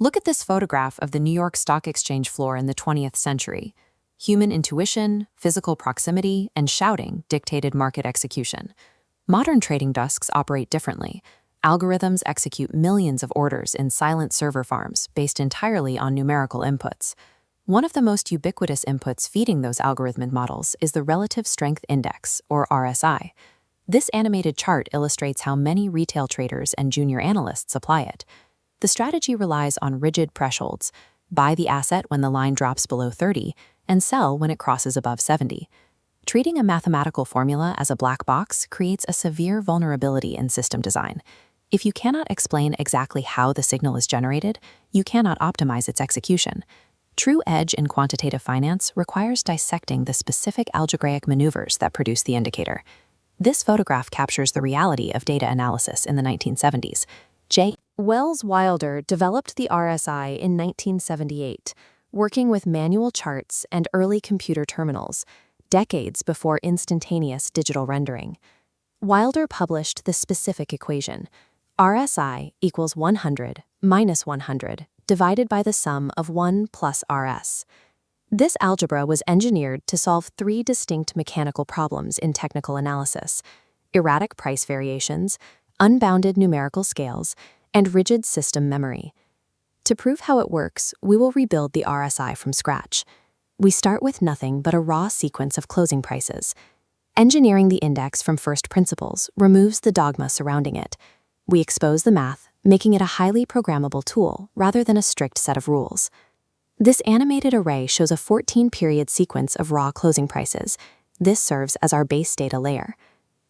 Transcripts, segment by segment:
Look at this photograph of the New York Stock Exchange floor in the 20th century. Human intuition, physical proximity, and shouting dictated market execution. Modern trading desks operate differently. Algorithms execute millions of orders in silent server farms based entirely on numerical inputs. One of the most ubiquitous inputs feeding those algorithmic models is the Relative Strength Index, or RSI. This animated chart illustrates how many retail traders and junior analysts apply it. The strategy relies on rigid thresholds: buy the asset when the line drops below 30 and sell when it crosses above 70. Treating a mathematical formula as a black box creates a severe vulnerability in system design. If you cannot explain exactly how the signal is generated, you cannot optimize its execution. True edge in quantitative finance requires dissecting the specific algebraic maneuvers that produce the indicator. This photograph captures the reality of data analysis in the 1970s. J. Wells Wilder developed the RSI in 1978, working with manual charts and early computer terminals, decades before instantaneous digital rendering. Wilder published the specific equation: RSI equals 100 minus 100 divided by the sum of 1 plus RS. This algebra was engineered to solve three distinct mechanical problems in technical analysis: erratic price variations, unbounded numerical scales, and rigid system memory. To prove how it works, we will rebuild the RSI from scratch. We start with nothing but a raw sequence of closing prices. Engineering the index from first principles removes the dogma surrounding it. We expose the math, making it a highly programmable tool rather than a strict set of rules. This animated array shows a 14-period sequence of raw closing prices. This serves as our base data layer.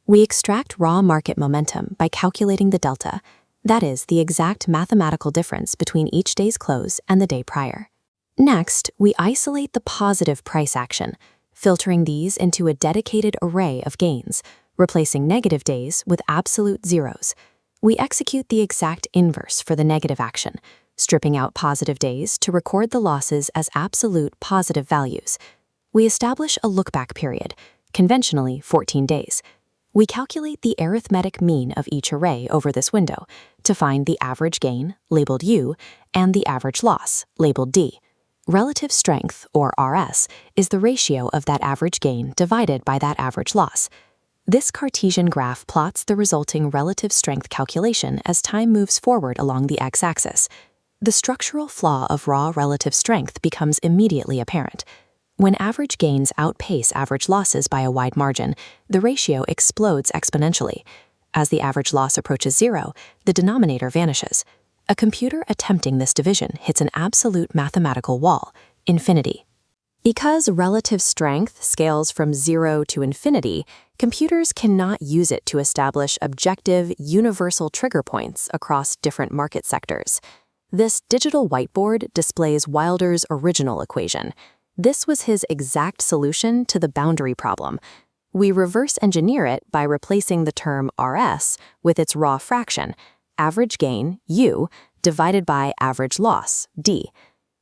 We extract raw market momentum by calculating the delta, that is, the exact mathematical difference between each day's close and the day prior. Next, we isolate the positive price action, filtering these into a dedicated array of gains, replacing negative days with absolute zeros. We execute the exact inverse for the negative action, stripping out positive days to record the losses as absolute positive values. We establish a look-back period, conventionally 14 days. We calculate the arithmetic mean of each array over this window to find the average gain, labeled U, and the average loss, labeled D. Relative strength, or RS, is the ratio of that average gain divided by that average loss. This Cartesian graph plots the resulting relative strength calculation as time moves forward along the x-axis. The structural flaw of raw relative strength becomes immediately apparent. When average gains outpace average losses by a wide margin, the ratio explodes exponentially. As the average loss approaches zero, the denominator vanishes. A computer attempting this division hits an absolute mathematical wall: infinity. Because relative strength scales from 0 to infinity, computers cannot use it to establish objective, universal trigger points across different market sectors. This digital whiteboard displays Wilder's original equation. This was his exact solution to the boundary problem. We reverse engineer it by replacing the term RS with its raw fraction, average gain, U, divided by average loss, D.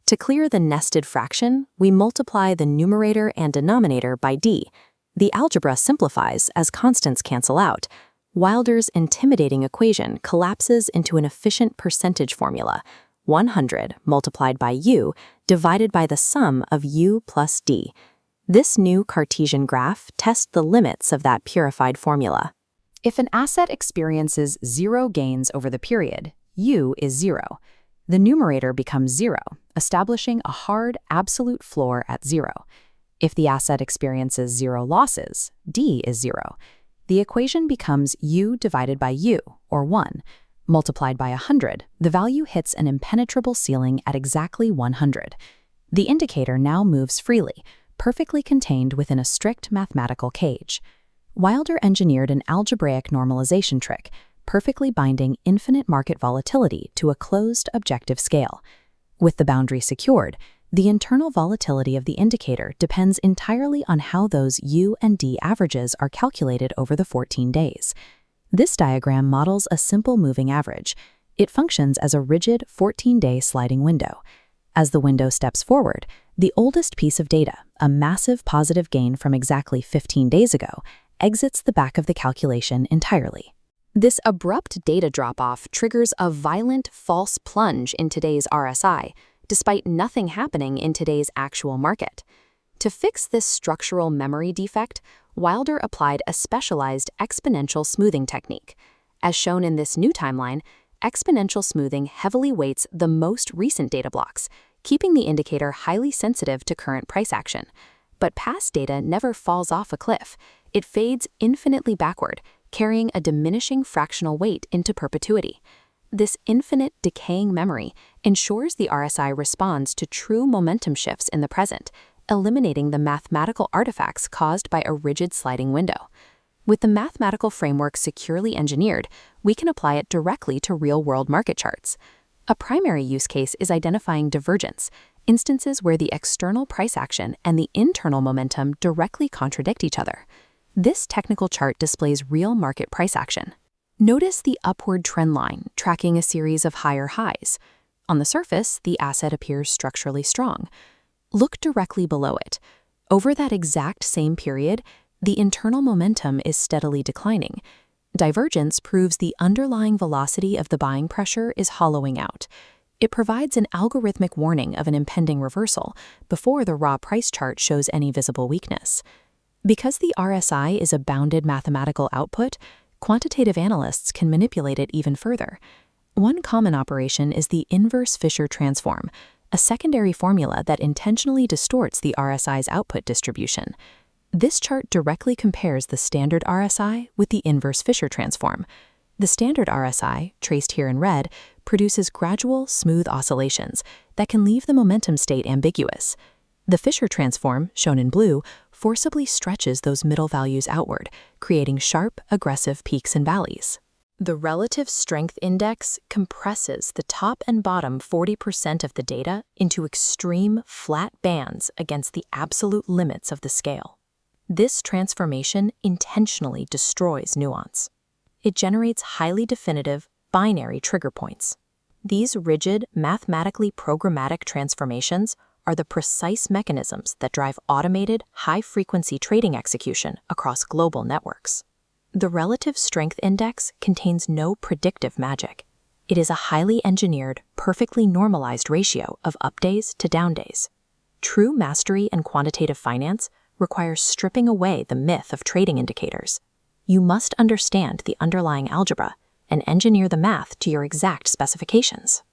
To clear the nested fraction, we multiply the numerator and denominator by D. The algebra simplifies as constants cancel out. Wilder's intimidating equation collapses into an efficient percentage formula: 100 multiplied by U divided by the sum of U plus D. This new Cartesian graph tests the limits of that purified formula. If an asset experiences zero gains over the period, U is zero. The numerator becomes zero, establishing a hard absolute floor at zero. If the asset experiences zero losses, D is zero. The equation becomes U divided by U, or 1. Multiplied by 100, the value hits an impenetrable ceiling at exactly 100. The indicator now moves freely, perfectly contained within a strict mathematical cage. Wilder engineered an algebraic normalization trick, perfectly binding infinite market volatility to a closed objective scale. With the boundary secured, the internal volatility of the indicator depends entirely on how those U and D averages are calculated over the 14 days. This diagram models a simple moving average. It functions as a rigid 14-day sliding window. As the window steps forward, the oldest piece of data, a massive positive gain from exactly 15 days ago, exits the back of the calculation entirely. This abrupt data drop-off triggers a violent false plunge in today's RSI, despite nothing happening in today's actual market. To fix this structural memory defect, Wilder applied a specialized exponential smoothing technique. As shown in this new timeline, exponential smoothing heavily weights the most recent data blocks, keeping the indicator highly sensitive to current price action. But past data never falls off a cliff. It fades infinitely backward, carrying a diminishing fractional weight into perpetuity. This infinite decaying memory ensures the RSI responds to true momentum shifts in the present, eliminating the mathematical artifacts caused by a rigid sliding window. With the mathematical framework securely engineered, we can apply it directly to real-world market charts. A primary use case is identifying divergence, instances where the external price action and the internal momentum directly contradict each other. This technical chart displays real market price action. Notice the upward trend line tracking a series of higher highs. On the surface, the asset appears structurally strong. Look directly below it. Over that exact same period, the internal momentum is steadily declining. Divergence proves the underlying velocity of the buying pressure is hollowing out. It provides an algorithmic warning of an impending reversal before the raw price chart shows any visible weakness. Because the RSI is a bounded mathematical output, quantitative analysts can manipulate it even further. One common operation is the inverse Fisher transform, a secondary formula that intentionally distorts the RSI's output distribution. This chart directly compares the standard RSI with the inverse Fisher transform. The standard RSI, traced here in red, produces gradual, smooth oscillations that can leave the momentum state ambiguous. The Fisher transform, shown in blue, forcibly stretches those middle values outward, creating sharp, aggressive peaks and valleys. The relative strength index compresses the top and bottom 40% of the data into extreme, flat bands against the absolute limits of the scale. This transformation intentionally destroys nuance. It generates highly definitive, binary trigger points. These rigid, mathematically programmatic transformations are the precise mechanisms that drive automated, high-frequency trading execution across global networks. The relative strength index contains no predictive magic. It is a highly engineered, perfectly normalized ratio of up days to down days. True mastery in quantitative finance requires stripping away the myth of trading indicators. You must understand the underlying algebra and engineer the math to your exact specifications.